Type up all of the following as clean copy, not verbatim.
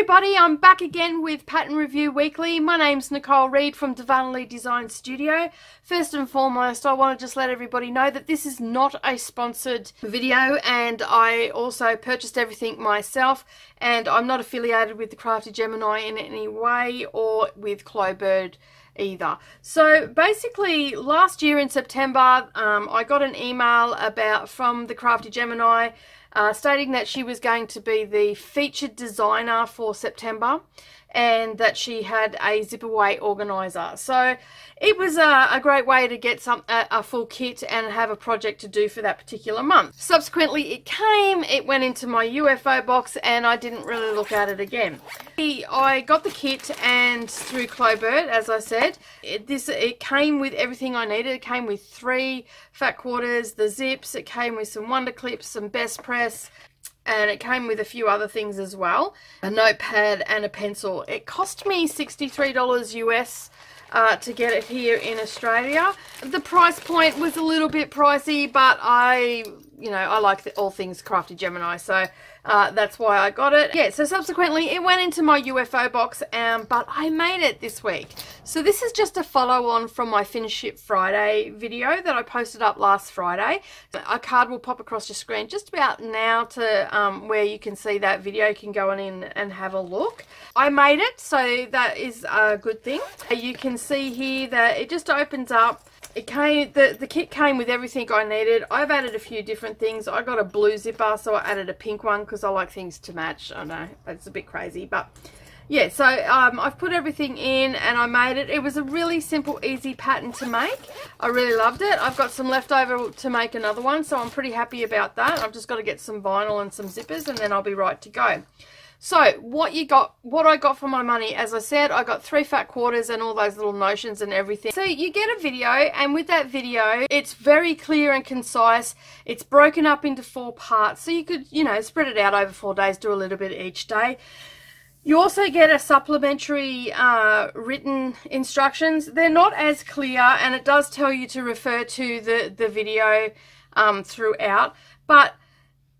everybody, I'm back again with Pattern Review Weekly. My name's Nicole Reid from Darvanalee Design Studio. First and foremost, I want to just let everybody know that this is not a sponsored video, and I also purchased everything myself, and I'm not affiliated with the Crafty Gemini in any way or with Clobird either. So basically last year in September I got an email from the Crafty Gemini stating that she was going to be the featured designer for September and that she had a zip away organizer. So it was a great way to get a full kit and have a project to do for that particular month. Subsequently it went into my UFO box and I didn't really look at it again. I got the kit, and through Clobird, as I said, it came with everything I needed. It came with 3 fat quarters, the zips, it came with some wonder clips, some best press, and it came with a few other things as well, a notepad and a pencil. It cost me $63 US to get it here in Australia. The price point was a little bit pricey, but I like all things Crafty Gemini, so that's why I got it. Yeah, so subsequently it went into my UFO box, but I made it this week. So this is just a follow on from my Finish It Friday video that I posted up last Friday. A card will pop across your screen just about now to where you can see that video. You can go on in and have a look. I made it, so that is a good thing. You can see here that it just opens up. It came, the kit came with everything I needed. I've added a few different things. I got a blue zipper, so I added a pink one because I like things to match. I know it's a bit crazy, but yeah, so I've put everything in and I made it. It was a really simple, easy pattern to make. I really loved it. I've got some left over to make another one, so I'm pretty happy about that. I've just got to get some vinyl and some zippers and then I'll be right to go. So what I got for my money, as I said, I got 3 fat quarters and all those little notions and everything. So you get a video, and with that video, it's very clear and concise. It's broken up into 4 parts, so you could, spread it out over 4 days, do a little bit each day. You also get a supplementary written instructions. They're not as clear, and it does tell you to refer to the video throughout, but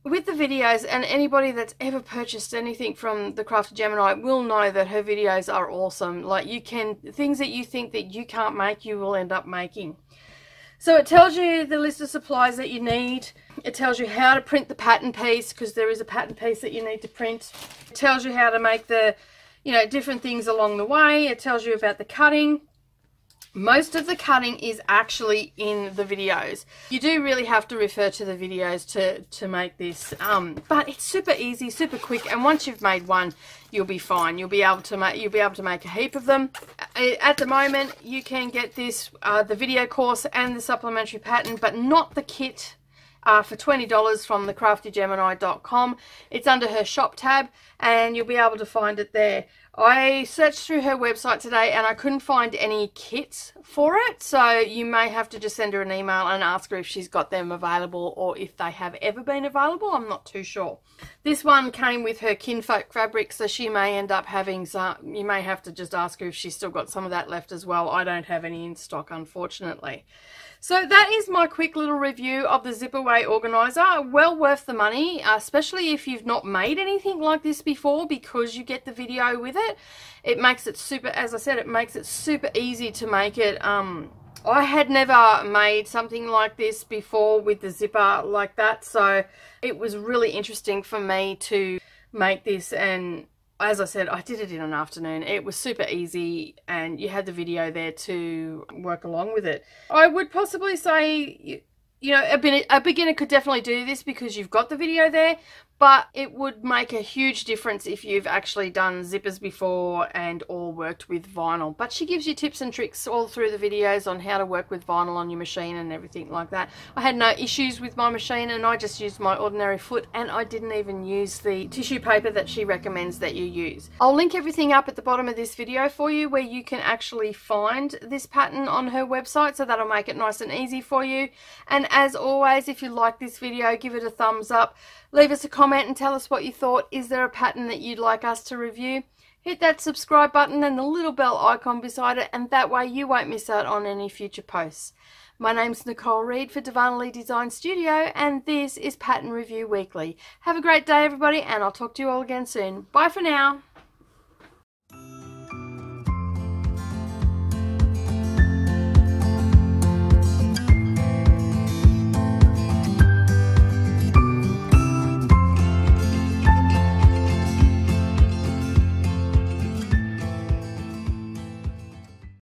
with the videos, and anybody that's ever purchased anything from the Crafty Gemini will know that her videos are awesome. Like, things that you think that you can't make, you will end up making. So it tells you the list of supplies that you need. It tells you how to print the pattern piece, because there is a pattern piece that you need to print. It tells you how to make the, different things along the way. It tells you about the cutting. Most of the cutting is actually in the videos. You do really have to refer to the videos to make this, but it's super easy, super quick, and once you've made one, you'll be fine. You'll be able to make a heap of them. At the moment, you can get this, the video course and the supplementary pattern, but not the kit, for $20 from thecraftygemini.com. It's under her shop tab, and you'll be able to find it there. I searched through her website today and I couldn't find any kits for it, so you may have to just send her an email and ask her if she's got them available or if they have ever been available. I'm not too sure. This one came with her kinfolk fabric, so she may end up having some. You may have to just ask her if she's still got some of that left as well. I don't have any in stock, unfortunately. So that is my quick little review of the Zip Away Organizer. Well worth the money, especially if you've not made anything like this before, because you get the video with it. It makes it super, as I said, it makes it super easy to make it. I had never made something like this before with the zipper like that, so it was really interesting for me to make this, and as I said, I did it in an afternoon. It was super easy, and you had the video there to work along with it. I would possibly say, a beginner could definitely do this because you've got the video there, but it would make a huge difference if you've actually done zippers before and or worked with vinyl. But she gives you tips and tricks all through the videos on how to work with vinyl on your machine and everything like that. I had no issues with my machine, and I just used my ordinary foot, and I didn't even use the tissue paper that she recommends that you use. I'll link everything up at the bottom of this video for you, where you can actually find this pattern on her website, so that'll make it nice and easy for you. And as always, if you like this video, give it a thumbs up. Leave us a comment and tell us what you thought. Is there a pattern that you'd like us to review? Hit that subscribe button and the little bell icon beside it, and that way you won't miss out on any future posts. My name's Nicole Reid for Darvanalee Design Studio, and this is Pattern Review Weekly. Have a great day, everybody, and I'll talk to you all again soon. Bye for now.